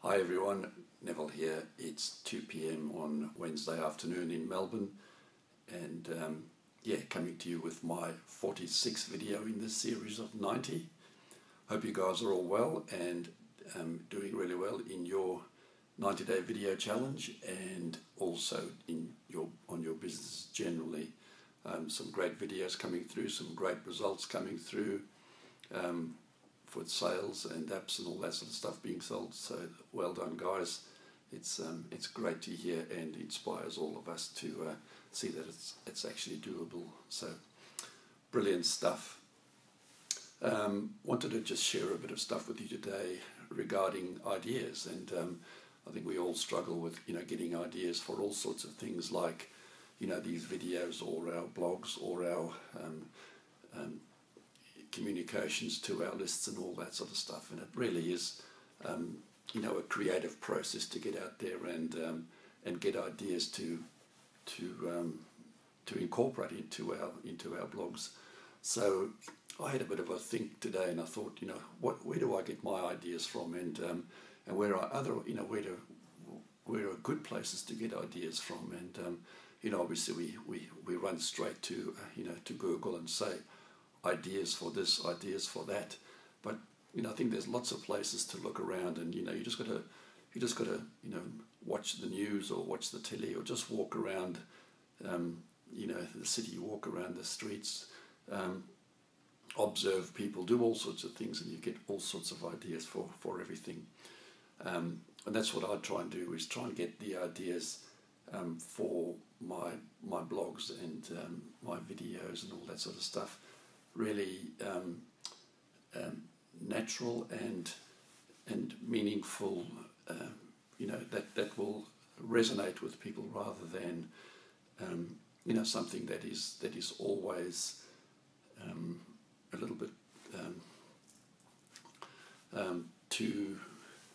Hi everyone, Neville here. It's 2 p.m. on Wednesday afternoon in Melbourne, and coming to you with my 46th video in this series of 90. Hope you guys are all well and doing really well in your 90-day video challenge, and also on your business generally. Some great videos coming through, some great results coming through. For sales and apps and all that sort of stuff being sold. So well done, guys. It's great to hear and inspires all of us to see that it's actually doable. So brilliant stuff. Wanted to just share a bit of stuff with you today regarding ideas, and I think we all struggle with getting ideas for all sorts of things, like these videos or our blogs or our communications to our lists and all that sort of stuff. And it really is a creative process to get out there and get ideas to incorporate into our blogs. So I had a bit of a think today, and I thought, where do I get my ideas from, and where are other where are good places to get ideas from. And obviously we run straight to to Google and say ideas for this, ideas for that, but I think there's lots of places to look around, and you just gotta watch the news or watch the telly or just walk around the city, walk around the streets, observe people, do all sorts of things, and you get all sorts of ideas for everything. And that's what I try and do, is try and get the ideas for my blogs and my videos and all that sort of stuff really natural and meaningful, that will resonate with people, rather than something that is always a little bit too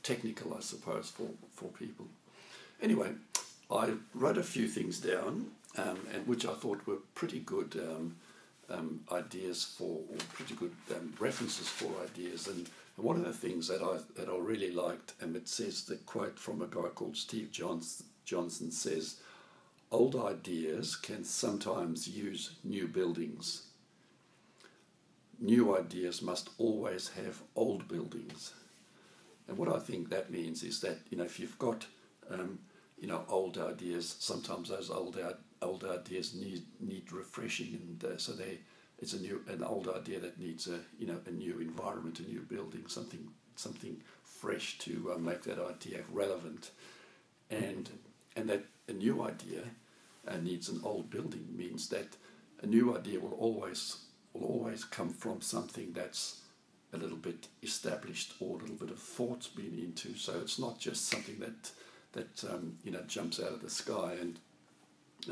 technical, I suppose, for people. Anyway, I wrote a few things down, and which I thought were pretty good ideas for, or pretty good references for ideas. And one of the things that I really liked, and it says, the quote from a guy called Steve Johnson says, "Old ideas can sometimes use new buildings. New ideas must always have old buildings." And what I think that means is that if you've got old ideas, sometimes those old ideas need refreshing, and so it's an old idea that needs a new environment, a new building, something fresh to make that idea relevant, and that a new idea needs an old building means that a new idea will always come from something that's a little bit established, or a little bit of thought's been into. So it's not just something that jumps out of the sky. And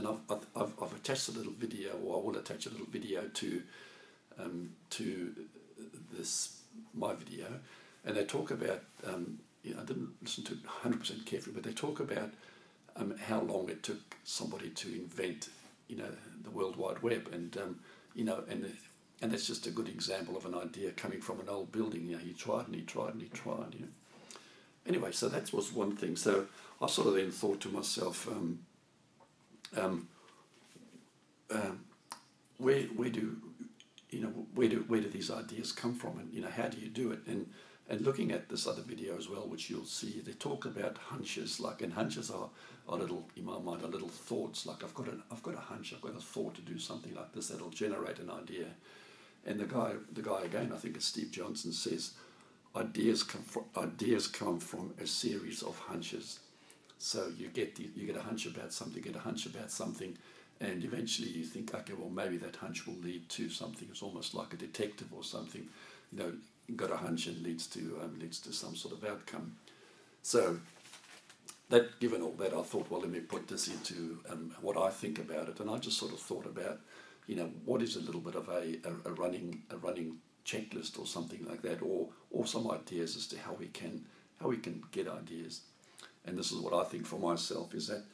I've attached a little video, or I will attach a little video to my video, and they talk about I didn't listen to it 100% carefully, but they talk about how long it took somebody to invent the World Wide Web, and and that's just a good example of an idea coming from an old building. He tried and he tried and he tried. Anyway, so that was one thing. So I sort of then thought to myself, where do these ideas come from, and how do you do it? And looking at this other video as well, which you'll see, they talk about hunches, and hunches are little, in my mind, are little thoughts. Like I've got a hunch, I've got a thought to do something like this that'll generate an idea. And the guy again, I think it's Steve Johnson, says ideas come from a series of hunches. So you get a hunch about something, and eventually you think, okay, well, maybe that hunch will lead to something. It's almost like a detective or something. You got a hunch and leads to some sort of outcome. So that, given all that, I thought, well, let me put this into what I think about it. And I just sort of thought about, what is a little bit of a running checklist or something like that, or some ideas as to how we can get ideas. And this is what I think for myself, is that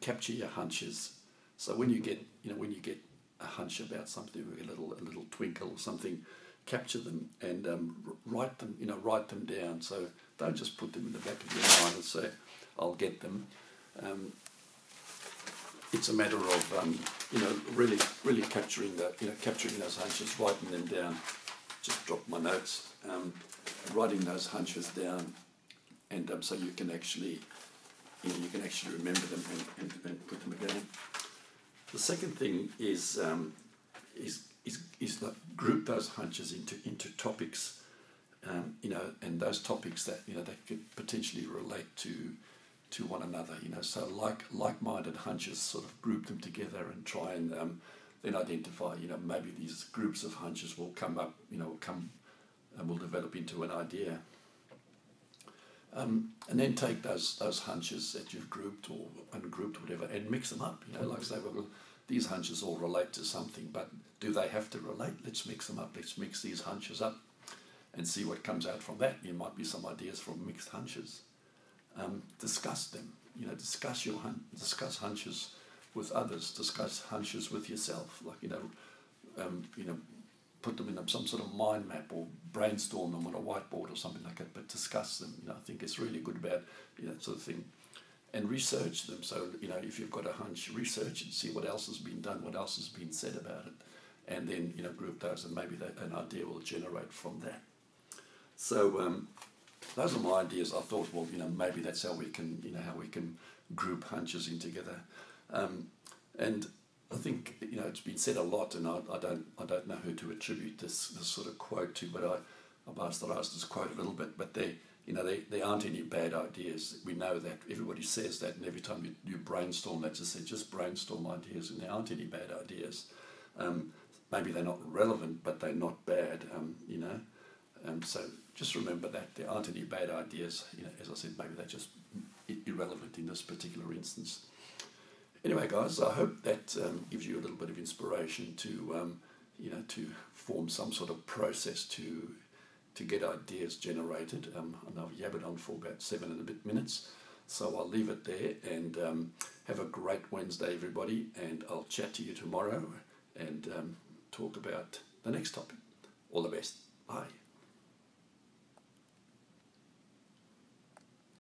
capture your hunches. So when you get a hunch about something, a little twinkle or something, capture them and write them, write them down. So don't just put them in the back of your mind and say, I'll get them. It's a matter of, really capturing capturing those hunches, writing them down. Just drop my notes, writing those hunches down, and so you can actually, remember them and put them again. The second thing is like group those hunches into topics, and those topics that that could potentially relate to one another. So like-minded hunches, sort of group them together and try and then identify. Maybe these groups of hunches will come up. Will develop into an idea. And then take those hunches that you've grouped or ungrouped, or whatever, and mix them up. Like say, well, these hunches all relate to something, but do they have to relate? Let's mix them up. Let's mix these hunches up and see what comes out from that. There might be some ideas from mixed hunches. Discuss them. Discuss hunches with others. Discuss hunches with yourself. Like put them in some sort of mind map or brainstorm them on a whiteboard or something like that. But discuss them. I think it's really good about that sort of thing. And research them. So if you've got a hunch, research it, see what else has been done, what else has been said about it, and then group those, and maybe an idea will generate from that. So those are my ideas. I thought, well, maybe that's how we can, group hunches in together. And I think it's been said a lot, and I don't know who to attribute this sort of quote to, but I've asked this quote a little bit, but there aren't any bad ideas. We know that. Everybody says that, and every time you brainstorm, that just brainstorm ideas, and there aren't any bad ideas. Maybe they're not relevant, but they're not bad. So just remember that there aren't any bad ideas. As I said, maybe they're just irrelevant in this particular instance. Anyway, guys, I hope that gives you a little bit of inspiration to to form some sort of process to get ideas generated. I know I've yabbered on for about 7 and a bit minutes, so I'll leave it there, and have a great Wednesday, everybody, and I'll chat to you tomorrow and talk about the next topic. All the best. Bye.